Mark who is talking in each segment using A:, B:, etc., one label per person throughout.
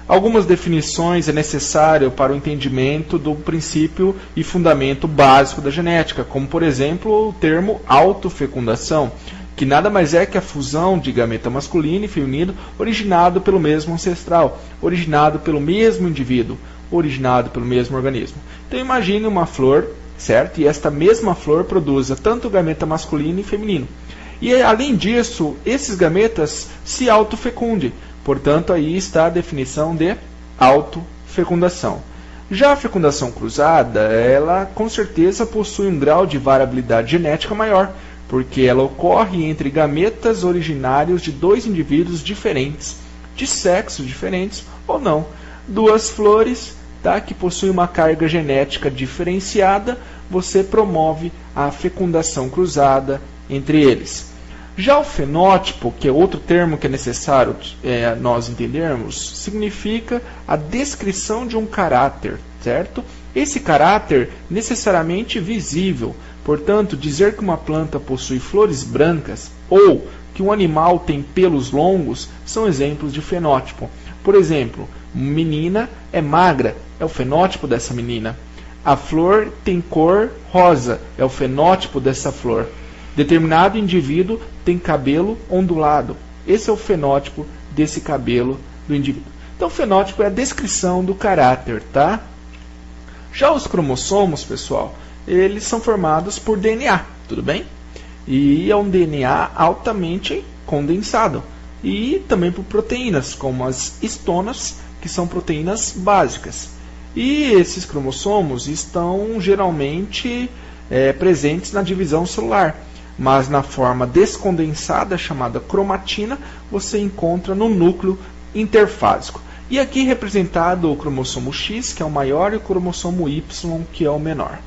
A: Algumas definições é necessário para o entendimento do princípio e fundamento básico da genética, como por exemplo o termo autofecundação, que nada mais é que a fusão de gameta masculino e feminino originado pelo mesmo ancestral, originado pelo mesmo indivíduo, originado pelo mesmo organismo. Então imagine uma flor, certo? E esta mesma flor produza tanto gameta masculino e feminino. E além disso, esses gametas se autofecundem. Portanto, aí está a definição de autofecundação. Já a fecundação cruzada, ela com certeza possui um grau de variabilidade genética maior, porque ela ocorre entre gametas originários de dois indivíduos diferentes, de sexos diferentes ou não. Duas flores, tá, que possuem uma carga genética diferenciada, você promove a fecundação cruzada entre eles. Já o fenótipo, que é outro termo que é necessário nós entendermos, significa a descrição de um caráter, certo? Esse caráter necessariamente visível. Portanto, dizer que uma planta possui flores brancas ou que um animal tem pelos longos são exemplos de fenótipo. Por exemplo, menina é magra, é o fenótipo dessa menina. A flor tem cor rosa, é o fenótipo dessa flor. Determinado indivíduo tem cabelo ondulado. Esse é o fenótipo desse cabelo do indivíduo. Então, o fenótipo é a descrição do caráter, tá? Já os cromossomos, pessoal, eles são formados por DNA, tudo bem? E é um DNA altamente condensado. E também por proteínas, como as histonas, que são proteínas básicas. E esses cromossomos estão geralmente presentes na divisão celular. Mas na forma descondensada, chamada cromatina, você encontra no núcleo interfásico. E aqui representado o cromossomo X, que é o maior, e o cromossomo Y, que é o menor.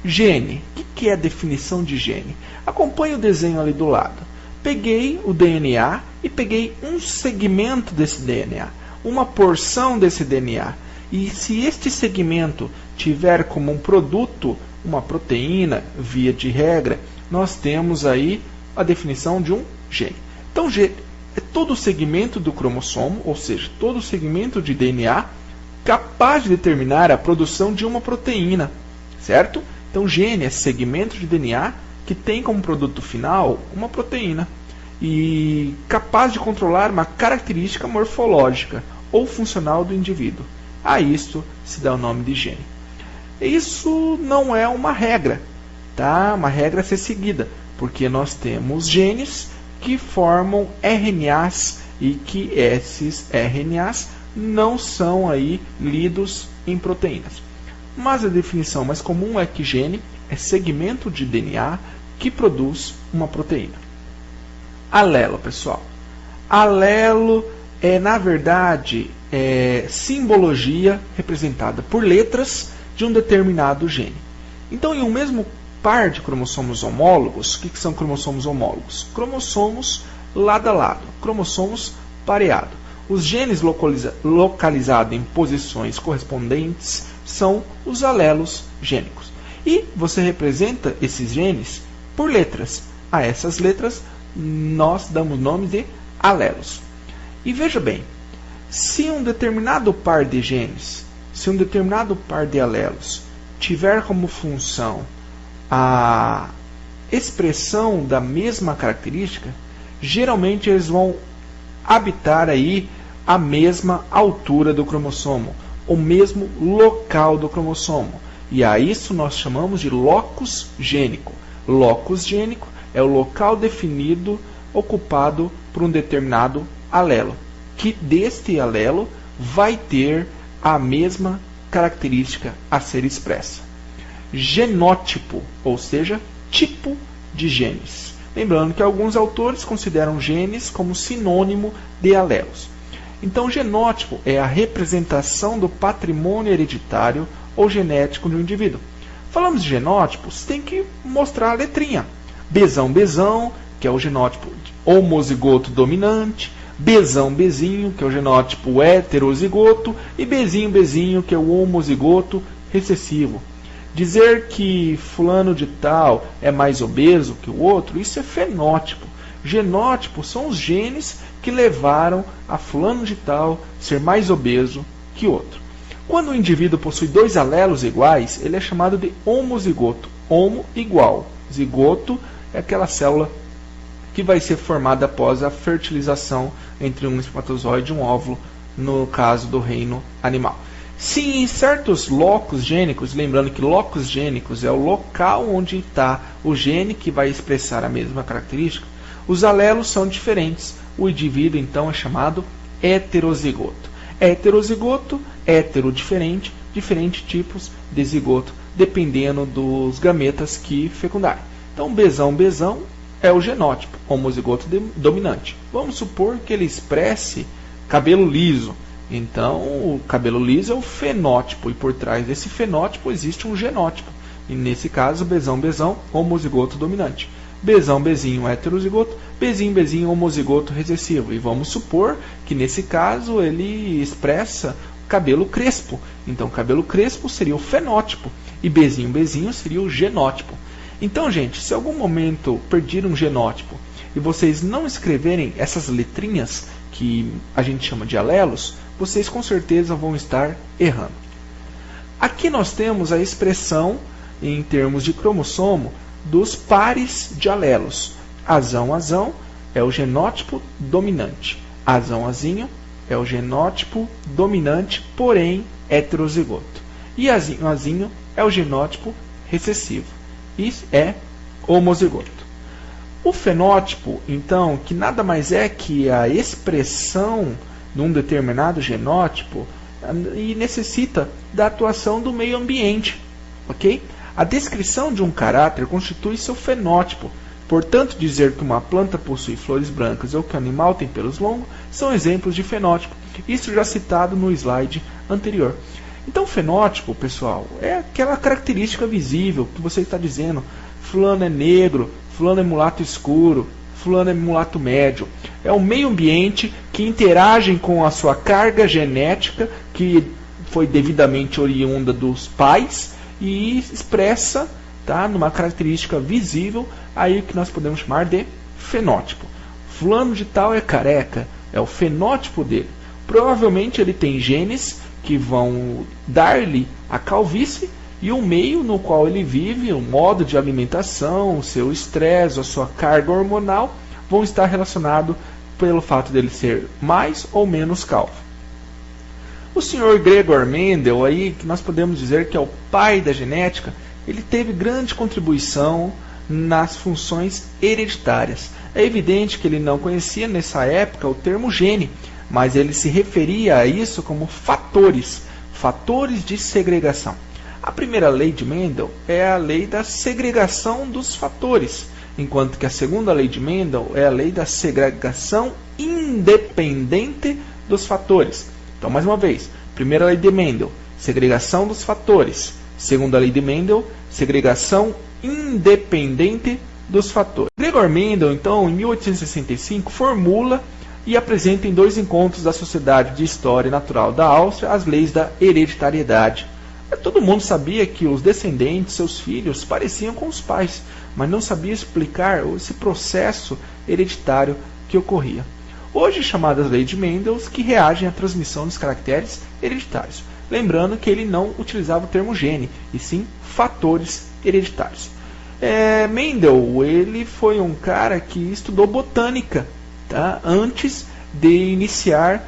A: Gene. O que é a definição de gene? Acompanhe o desenho ali do lado. Peguei o DNA e peguei um segmento desse DNA, uma porção desse DNA. E se este segmento tiver como um produto uma proteína, via de regra, nós temos aí a definição de um gene. Então, gene é todo o segmento do cromossomo, ou seja, todo o segmento de DNA capaz de determinar a produção de uma proteína, certo? Então, gene é segmento de DNA que tem como produto final uma proteína e capaz de controlar uma característica morfológica ou funcional do indivíduo. A isto se dá o nome de gene. Isso não é uma regra, tá? Uma regra a ser seguida, porque nós temos genes que formam RNAs e que esses RNAs não são aí lidos em proteínas. Mas a definição mais comum é que gene é segmento de DNA que produz uma proteína. Alelo, pessoal. Alelo é, na verdade, simbologia representada por letras de um determinado gene. Então, em um mesmo par de cromossomos homólogos, o que são cromossomos homólogos? Cromossomos lado a lado, cromossomos pareados. Os genes localizados em posições correspondentes são os alelos gênicos. E você representa esses genes por letras. A essas letras nós damos nome de alelos. E veja bem, se um determinado par de genes, se um determinado par de alelos tiver como função a expressão da mesma característica, geralmente eles vão habitar aí a mesma altura do cromossomo, o mesmo local do cromossomo. E a isso nós chamamos de locus gênico. Locus gênico é o local definido ocupado por um determinado alelo, que deste alelo vai ter a mesma característica a ser expressa. Genótipo, ou seja, tipo de genes. Lembrando que alguns autores consideram genes como sinônimo de alelos. Então, genótipo é a representação do patrimônio hereditário ou genético de um indivíduo. Falamos de genótipos, tem que mostrar a letrinha. Bzão, Bzão, que é o genótipo homozigoto dominante. Bzão, Bzinho, que é o genótipo heterozigoto. E Bzinho, Bzinho, que é o homozigoto recessivo. Dizer que fulano de tal é mais obeso que o outro, isso é fenótipo. Genótipos são os genes que levaram a fulano de tal ser mais obeso que outro. Quando o indivíduo possui dois alelos iguais, ele é chamado de homozigoto. Homo, igual. Zigoto é aquela célula que vai ser formada após a fertilização entre um espermatozoide e um óvulo, no caso do reino animal. Se em certos locos gênicos, lembrando que locos gênicos é o local onde está o gene que vai expressar a mesma característica, os alelos são diferentes. O indivíduo então é chamado heterozigoto. Heterozigoto, hétero diferente, diferentes tipos de zigoto, dependendo dos gametas que fecundarem. Então, besão é o genótipo, homozigoto dominante. Vamos supor que ele expresse cabelo liso. Então, o cabelo liso é o fenótipo, e por trás desse fenótipo existe um genótipo. E nesse caso, besão, homozigoto dominante. Bezinho, heterozigoto, bezinho, homozigoto recessivo. E vamos supor que nesse caso ele expressa cabelo crespo. Então, cabelo crespo seria o fenótipo e bezinho seria o genótipo. Então, gente, se em algum momento perder um genótipo e vocês não escreverem essas letrinhas que a gente chama de alelos, vocês com certeza vão estar errando. Aqui nós temos a expressão em termos de cromossomo dos pares de alelos. Azão é o genótipo dominante. Azão-azinho é o genótipo dominante, porém heterozigoto. E azinho é o genótipo recessivo. Isso é homozigoto. O fenótipo, então, que nada mais é que a expressão de um determinado genótipo e necessita da atuação do meio ambiente, ok? A descrição de um caráter constitui seu fenótipo. Portanto, dizer que uma planta possui flores brancas ou que o animal tem pelos longos são exemplos de fenótipo. Isso já citado no slide anterior. Então, fenótipo, pessoal, é aquela característica visível que você está dizendo. Fulano é negro, fulano é mulato escuro, fulano é mulato médio. É o meio ambiente que interage com a sua carga genética, que foi devidamente oriunda dos pais, e expressa, tá, numa característica visível, aí que nós podemos chamar de fenótipo. Fulano de tal é careca, é o fenótipo dele. Provavelmente ele tem genes que vão dar-lhe a calvície, e o meio no qual ele vive, o modo de alimentação, o seu estresse, a sua carga hormonal, vão estar relacionados pelo fato dele ser mais ou menos calvo. O senhor Gregor Mendel, aí, que nós podemos dizer que é o pai da genética, ele teve grande contribuição nas funções hereditárias. É evidente que ele não conhecia nessa época o termo gene, mas ele se referia a isso como fatores de segregação. A primeira lei de Mendel é a lei da segregação dos fatores, enquanto que a segunda lei de Mendel é a lei da segregação independente dos fatores. Então, mais uma vez, primeira lei de Mendel, segregação dos fatores. Segunda lei de Mendel, segregação independente dos fatores. Gregor Mendel, então, em 1865, formula e apresenta em 2 encontros da Sociedade de História Natural da Áustria as leis da hereditariedade. Todo mundo sabia que os descendentes, seus filhos, pareciam com os pais, mas não sabia explicar esse processo hereditário que ocorria. Hoje chamadas leis de Mendel, que reagem à transmissão dos caracteres hereditários. Lembrando que ele não utilizava o termo gene, e sim fatores hereditários. Mendel, ele foi um cara que estudou botânica, tá, antes de iniciar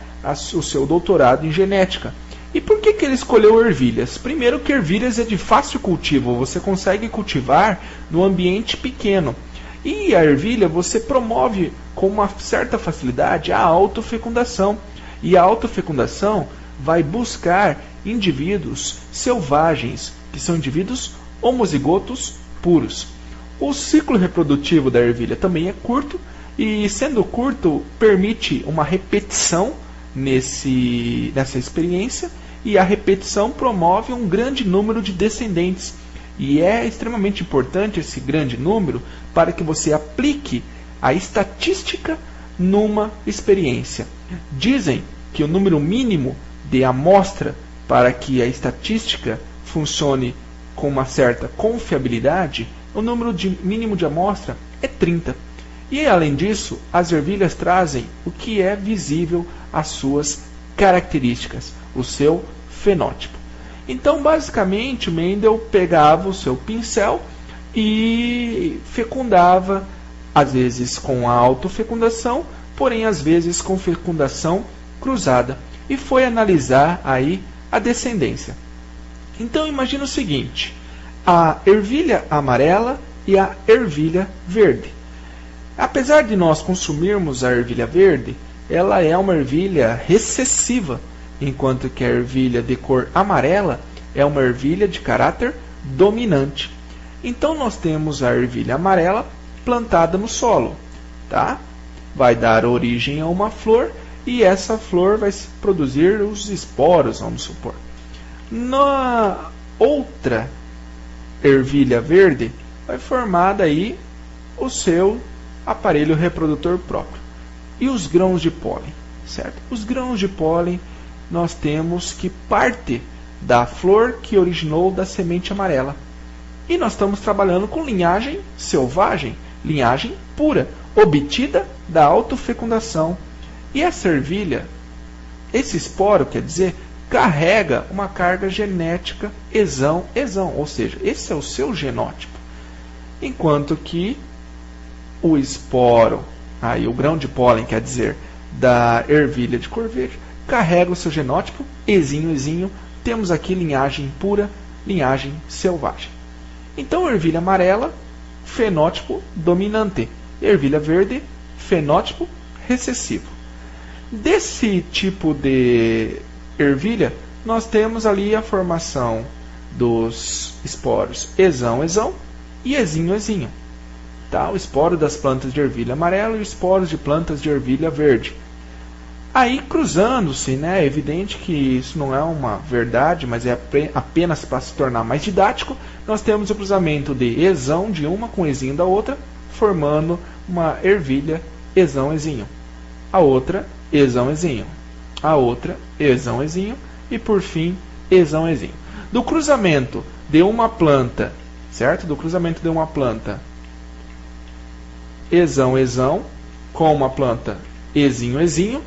A: o seu doutorado em genética. E por que ele escolheu ervilhas? Primeiro que ervilhas é de fácil cultivo, você consegue cultivar no ambiente pequeno. E a ervilha você promove com uma certa facilidade a autofecundação. E a autofecundação vai buscar indivíduos selvagens, que são indivíduos homozigotos puros. O ciclo reprodutivo da ervilha também é curto, e sendo curto, permite uma repetição nessa experiência, e a repetição promove um grande número de descendentes. E é extremamente importante esse grande número para que você aplique a estatística numa experiência. Dizem que o número mínimo de amostra para que a estatística funcione com uma certa confiabilidade, o número mínimo de amostra é 30. E além disso, as ervilhas trazem o que é visível, as suas características, o seu fenótipo. Então, basicamente, Mendel pegava o seu pincel e fecundava, às vezes com a autofecundação, porém às vezes com fecundação cruzada, e foi analisar aí a descendência. Então imagina o seguinte: a ervilha amarela e a ervilha verde. Apesar de nós consumirmos a ervilha verde, ela é uma ervilha recessiva, enquanto que a ervilha de cor amarela é uma ervilha de caráter dominante. Então nós temos a ervilha amarela plantada no solo, tá? Vai dar origem a uma flor e essa flor vai produzir os esporos, vamos supor. Na outra ervilha verde vai formar aí o seu aparelho reprodutor próprio. E os grãos de pólen, certo? Os grãos de pólen nós temos que parte da flor que originou da semente amarela. E nós estamos trabalhando com linhagem selvagem, linhagem pura, obtida da autofecundação. E essa ervilha, esse esporo, quer dizer, carrega uma carga genética exão, ou seja, esse é o seu genótipo. Enquanto que o esporo, aí o grão de pólen, quer dizer, da ervilha de cor verde, carrega o seu genótipo ezinho. Temos aqui linhagem pura, linhagem selvagem. Então, ervilha amarela, fenótipo dominante. Ervilha verde, fenótipo recessivo. Desse tipo de ervilha, nós temos ali a formação dos esporos exão e ezinho. Tá? O esporo das plantas de ervilha amarela e os esporos de plantas de ervilha verde. Aí, cruzando-se, né, é evidente que isso não é uma verdade, mas é apenas para se tornar mais didático, nós temos o cruzamento de exão de uma com ezinho da outra, formando uma ervilha exão. A outra, exão. A outra, exão. E, por fim, exão. Do cruzamento de uma planta, certo? Do cruzamento de uma planta exão com uma planta ezinho,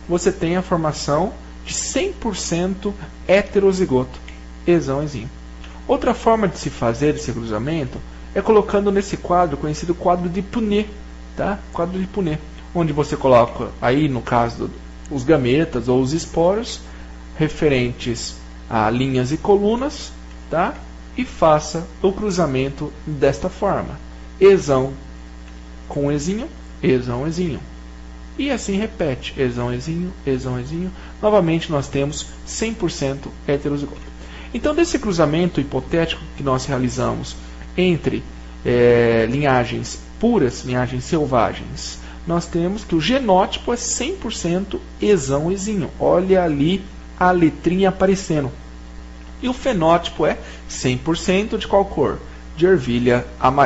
A: você tem a formação de 100% heterozigoto, exão. Outra forma de se fazer esse cruzamento é colocando nesse quadro, conhecido quadro de Punnett, tá? Quadro de Punnett, onde você coloca, aí no caso, os gametas ou os esporos referentes a linhas e colunas, tá? E faça o cruzamento desta forma: exão com ezinho, exão. E assim repete, exão. Novamente nós temos 100% heterozigoto. Então, desse cruzamento hipotético que nós realizamos entre linhagens puras, linhagens selvagens, nós temos que o genótipo é 100% exão. Olha ali a letrinha aparecendo. E o fenótipo é 100% de qual cor? De ervilha amarela.